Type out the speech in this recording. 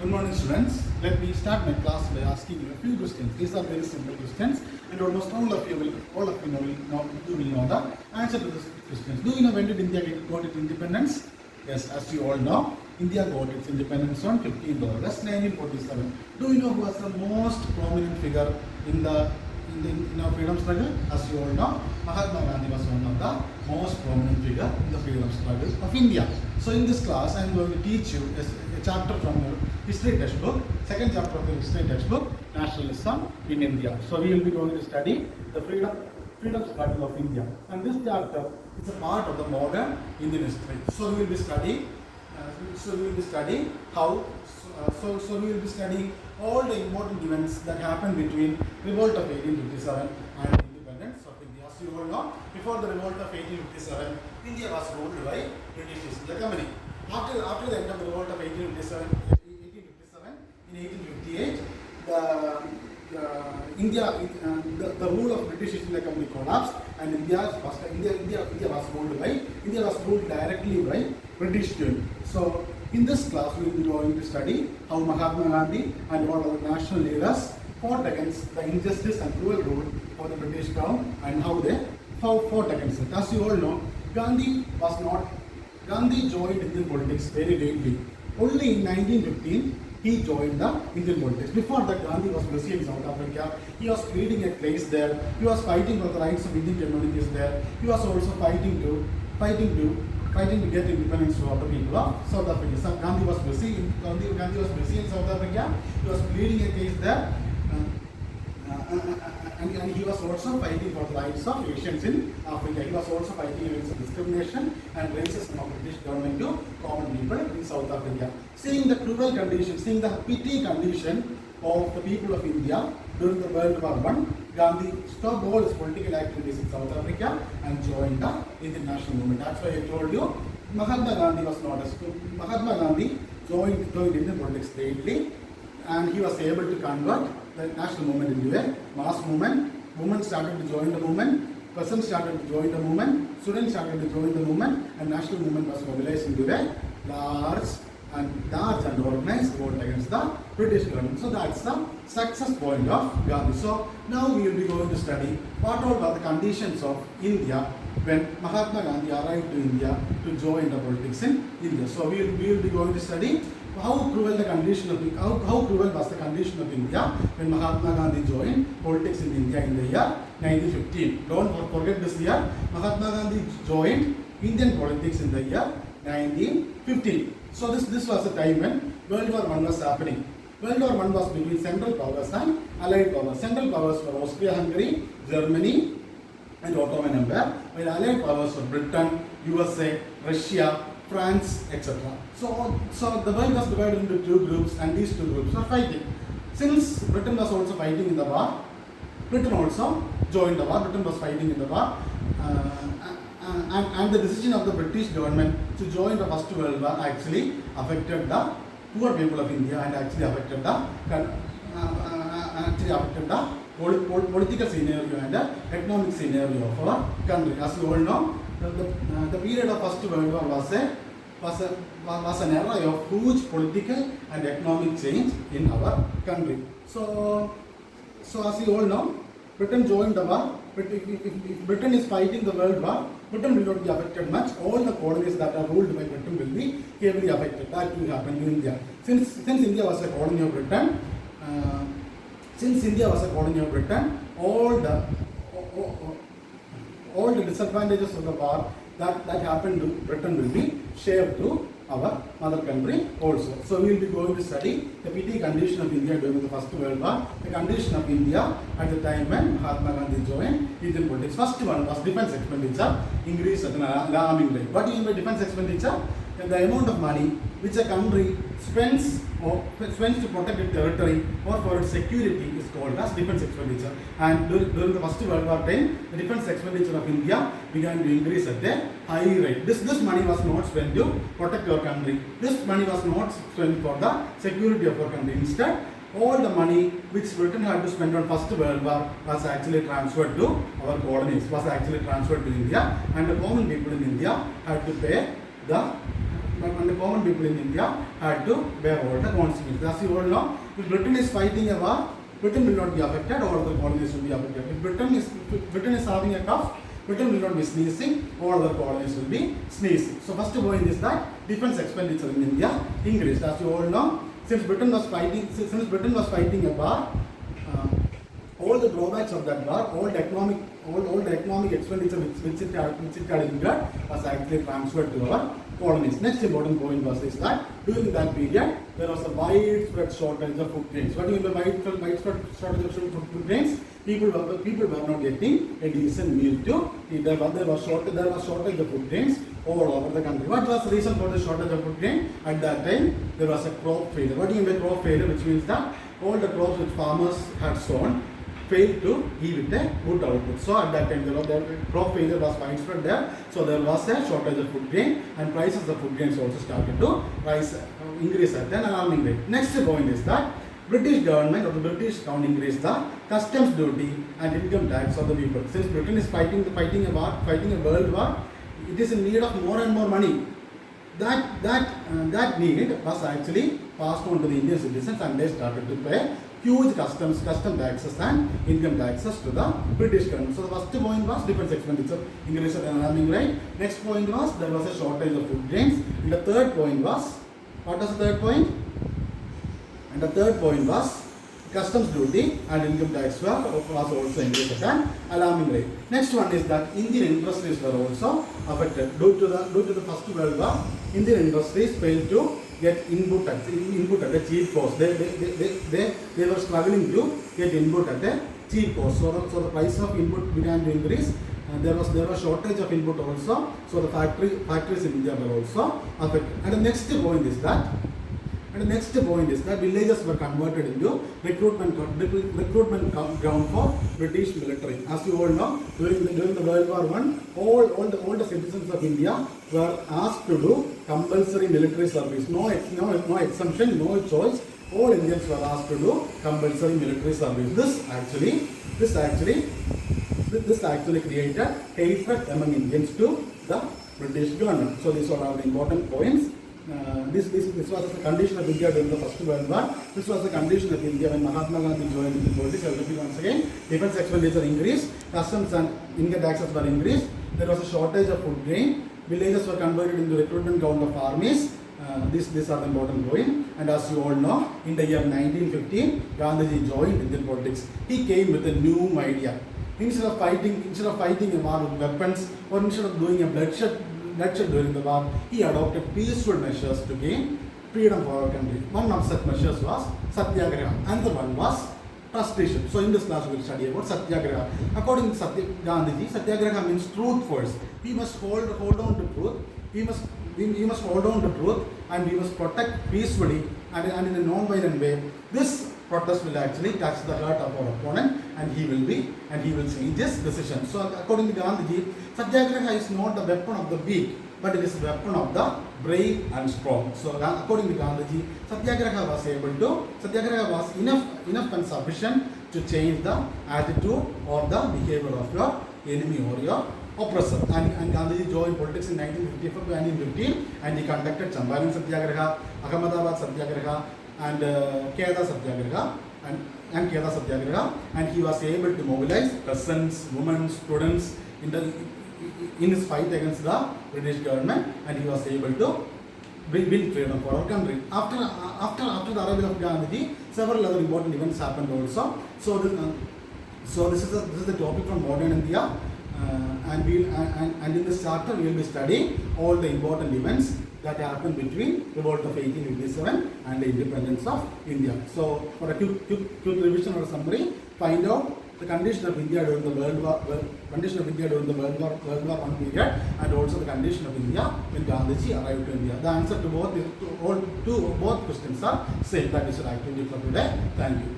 Good morning, students. Let me start my class by asking you a few questions. These are very simple questions, and almost all of you will know the answer to these questions. Do you know when did India got its independence? Yes, as you all know, India got its independence on 15th August 1947. Do you know who was the most prominent figure in our freedom struggle? As you all know, Mahatma Gandhi was one of the most prominent figure in the freedom struggle of India. So in this class, I am going to teach you a chapter from your history textbook, second chapter of the history textbook, Nationalism in India. So we will be going to study the freedom struggle of India. And this chapter is a part of the modern Indian history. So we will be studying. We will be studying all the important events that happened between revolt of 1857 and independence of India. As you all know, before the revolt of 1857, India was ruled by British East India Company. After the end of the revolt of 1857, in 1858, the rule of British East India Company collapsed, and India was ruled directly by British Jhon. So in this class, we will be going to study how Mahatma Gandhi and all other national leaders fought against the injustice and cruel rule of the British Crown, and how they fought against it. As you all know, Gandhi joined Indian politics very lately. Only in 1915, he joined the Indian politics. Before that, Gandhi was busy in South Africa. He was pleading a case there. He was fighting for the rights of Indian communities there. He was also fighting to get independence for the people of South Africa. So Gandhi was busy in South Africa. He was pleading a case there. And he was also fighting for the rights of Asians in Africa. He was also fighting against discrimination and racism of British government to common people in South Africa. Seeing the cruel condition, seeing the pity condition of the people of India during the World War I, Gandhi stopped all his political activities in South Africa and joined the Indian national movement. That's why I told you, Mahatma Gandhi joined Indian politics lately, and he was able to convert the national movement into a mass movement. Women started to join the movement, persons started to join the movement, students started to join the movement, and national movement was mobilized into a large and organized revolt against the British government. So that's the success point of Gandhi. So now we will be going to study what all were the conditions of India when Mahatma Gandhi arrived to India to join the politics in India. So we will be going to study how cruel was the condition of India when Mahatma Gandhi joined politics in India in the year 1915. Don't forget this year. Mahatma Gandhi joined Indian politics in the year 1915. So this was the time when World War I was happening. World War I was between Central Powers and Allied Powers. Central Powers were Austria-Hungary, Germany, and Ottoman Empire, while Allied Powers were Britain, USA, Russia, France, etc. So the world was divided into two groups, and these two groups were fighting. Since Britain was also fighting in the war, Britain also joined the war. Britain was fighting in the war, and the decision of the British government to join the First World War actually affected the poor people of India, and actually affected the political scenario and the economic scenario of our country. As you all know, the period of First World War was an era of huge political and economic change in our country. So as you all know, Britain joined the war. But if Britain is fighting the world war, Britain will not be affected much. All the colonies that are ruled by Britain will be heavily affected. That will happen to India. Since India was a colony of Britain, all the disadvantages of the war that happened to Britain will be shared to our mother country also. So we will be going to study the petty condition of India during the First World War, the condition of India at the time when Mahatma Gandhi joined Indian politics. First one was defense expenditure increased at an alarming rate. What do you mean by defense expenditure? The amount of money which a country spends to protect its territory or for its security is called as defense expenditure. And during the First World War time, the defense expenditure of India began to increase at a high rate. This money was not spent to protect our country. This money was not spent for the security of our country. Instead, all the money which Britain had to spend on First World War was actually transferred to our colonies, was actually transferred to India, and the common people in India had to pay the common people in India had to bear all the consequences. As you all know, if Britain is fighting a war, Britain will not be affected, all the colonies will be affected. If Britain is having a cough, Britain will not be sneezing, all the colonies will be sneezing. So first point is that defense expenditure in India increased. As you all know, since Britain was fighting a war, all the drawbacks of that war, all the economic expenditure which it had incurred was actually transferred to our colonies. Next important point was is that during that period there was a widespread shortage of food grains. What do you mean by widespread shortage of food grains? People were not getting a decent meal to eat. There was shortage of food grains all over the country. What was the reason for the shortage of food grain? At that time there was a crop failure. What do you mean by crop failure? Which means that all the crops which farmers had sown failed to give it a good output. So at that time the crop failure was widespread there. So there was a shortage of food grain and prices of food grains also started to increase at an alarming rate. Next point is that British government or the British crown increased the customs duty and income tax of the people. Since Britain is fighting a world war, it is in need of more and more money. That need was actually passed on to the Indian citizens, and they started to pay huge custom taxes and income taxes to the British government. So the first point was defense expenditure increased at an alarming rate. Next point was there was a shortage of food grains. And the third point was, what was the third point? And the third point was customs duty and income tax was also increased at an alarming rate. Next one is that Indian industries were also affected. Due to the First World War, Indian industries failed to get input at a cheap cost. They were struggling to get input at a cheap cost. So the price of input began to increase. There was shortage of input also. So the factories in India were also affected. And the next point is that villages were converted into recruitment ground for British military. As you all know, during the World War I, all the citizens of India were asked to do compulsory military service. No exemption, no choice. All Indians were asked to do compulsory military service. This actually created hatred among Indians to the British government. So these are the important points. This was the condition of India during the First World War. This was the condition of India when Mahatma Gandhi joined in politics. I will repeat once again. Defense expenditure increased, customs and income taxes were increased. There was a shortage of food grain. Villages were converted into recruitment ground of armies. These are the important points. And as you all know, in the year 1915, Gandhiji joined Indian politics. He came with a new idea. Instead of fighting a war with weapons, or instead of doing a bloodshed during the war, he adopted peaceful measures to gain freedom for our country. One of such measures was Satyagraha, another one was trusteeship. So in this class we will study about Satyagraha. According to Gandhiji, Satyagraha means truth first. We must hold on to truth. We must hold on to truth, and we must protect peacefully and in a non-violent way. This protest will actually touch the heart of our opponent, and he will change his decision. So according to Gandhiji, Satyagraha is not the weapon of the weak, but it is the weapon of the brave and strong. So according to Gandhiji, Satyagraha was enough and sufficient to change the attitude or the behavior of your enemy or your oppressor. And Gandhiji joined politics in 1954 to 1915, and he conducted Champaran Satyagraha, Ahmedabad Satyagraha, and Kheda Satyagraha, and he was able to mobilize peasants, women, students in his fight against the British government, and he was able to win freedom for our country. After the arrival of Gandhiji, several other important events happened also. So this is the topic from modern India, and in this chapter we will be studying all the important events that happened between revolt of 1857 and the independence of India. So for a quick revision or summary, find out the condition of India during the World War I period, and also the condition of India when Gandhiji arrived to India. The answer to both questions are same. That is your activity for today. Thank you.